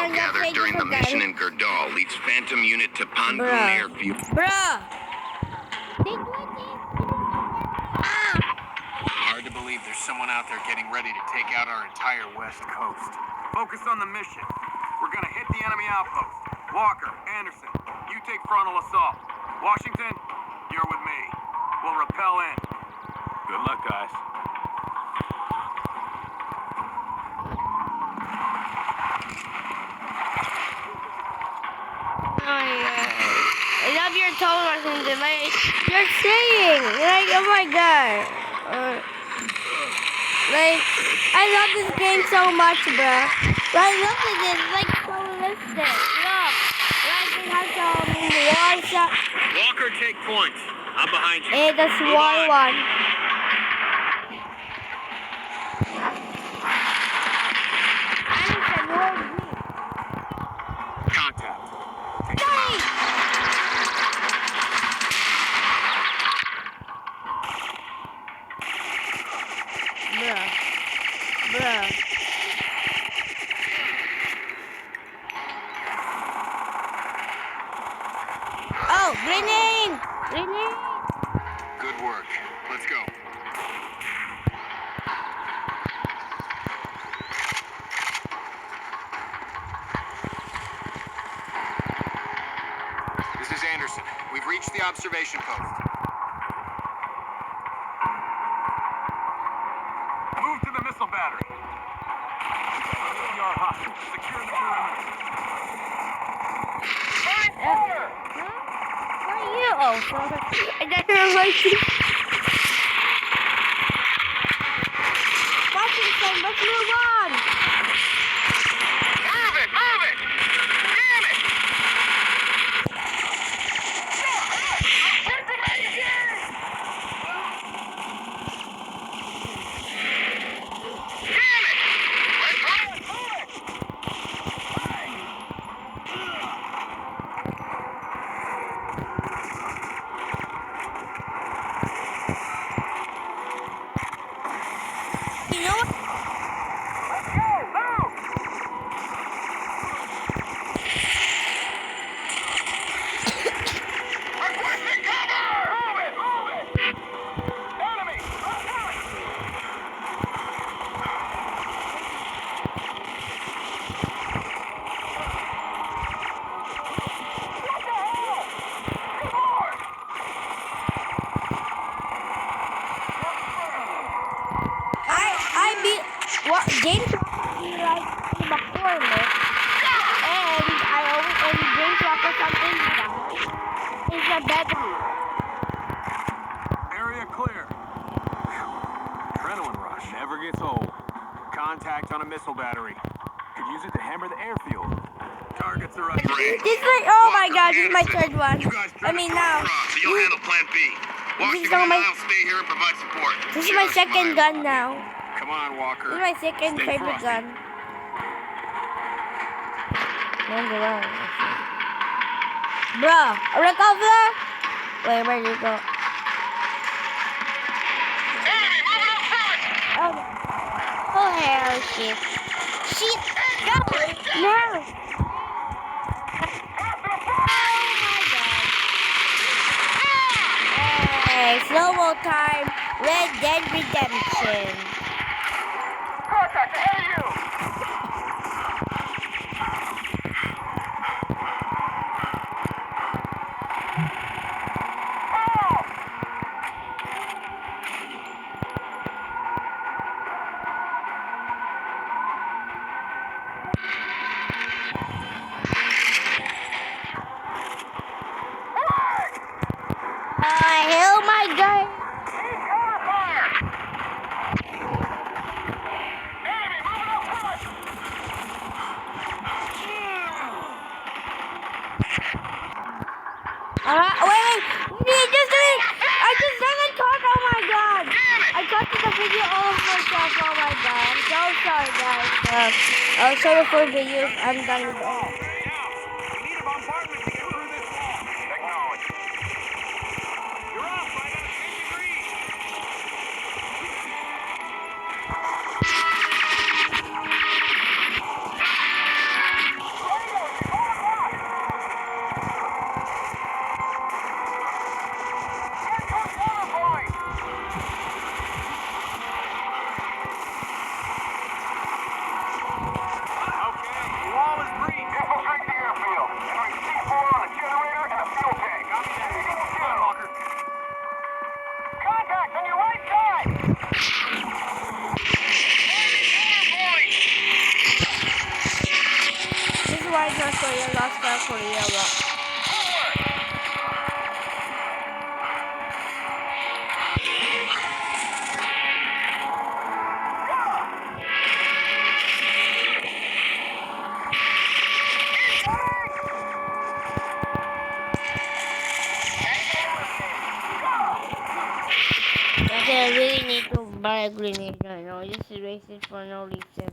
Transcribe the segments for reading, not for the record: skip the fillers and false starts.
intel gathered during the mission in Gerdal leads Phantom Unit to Pangun Airfield. Bruh! Hard to believe there's someone out there getting ready to take out our entire west coast. Focus on the mission. We're gonna hit the enemy outpost. Walker, Anderson, you take frontal assault. Washington, you're with me. We'll rappel in. Good luck, guys. I love your tone or something. Like, you're saying, like, oh my god. Like, I love this game so much, bro. Like, look at this, like, so realistic. Look, like, it has some war shot. Walker, take point. I'm behind you. Hey, the small one. Anderson, where is he? Contact. Hey! Bruh. Oh, grenade! Grenade! Good work. Let's go. This is Anderson. We've reached the observation post. Move to the missile battery. You're hot. Secure the perimeter. Where are you? Oh, sorry. I didn't like you. Washington, let's move on. Move it! Move it! Damn it! Damn it! Let's move it! You know what? Let's go! Move! Requesting cover! Move it! Move it! Enemy! I beat what James Walker be like in the corner, and I always and James Walker something is a better. Area clear. Adrenaline rush never gets old. Contact on a missile battery. Could use it to hammer the airfield. Targets are right. This is oh my god, this is my third one. You guys I mean now. so you'll handle Plan B. Washington and I'll stay here and provide support. This is my second gun now. Come on, Walker. This is my second Stay favorite frosty. gun. Bruh, a recover? Wait, where you go? Enemy moving up front! Oh hell shit. Shit! No! No! Hey, slow-mo time. Red Dead Redemption. Contact ahead of you! Hell my god. Need cover fire! Enemy moving up front! Wait. I just didn't talk. Oh my god. I got to the video all of myself. Oh my god. I'm so sorry, guys. I'll show you for videos. I'm done with all. We need a bombardment to get through this wall. Acknowledge. You're off by about 10 degrees. why North Korea lost South Korea, but I really need to buy a grenade right now. Just erase it for no reason.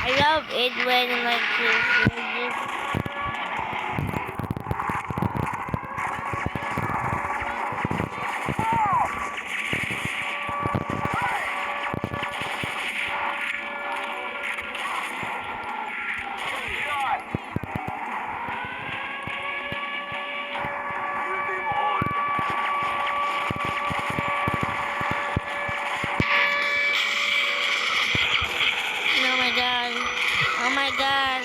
I love it when like this. Oh my god. Oh my god.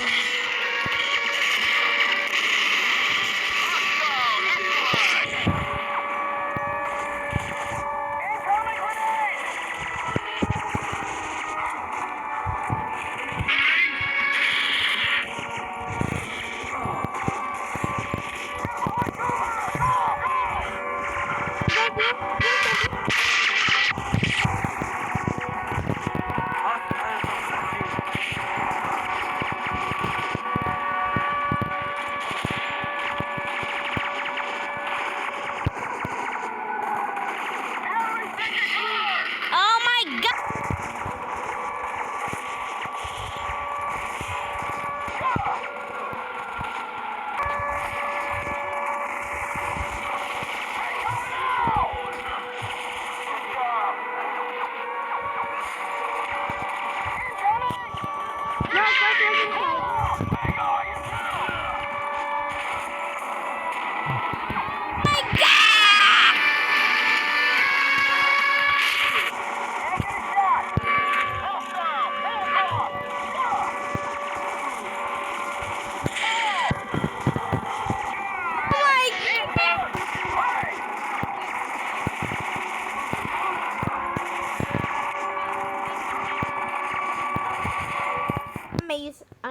Oh my god.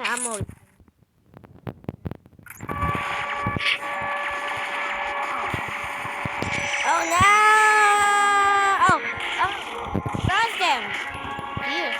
I'm old. Oh no! Oh, lost them. Here.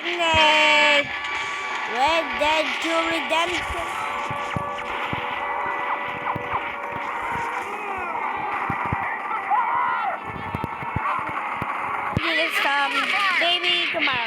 Grenade! Red Dead 2 Redemption. Baby, come on.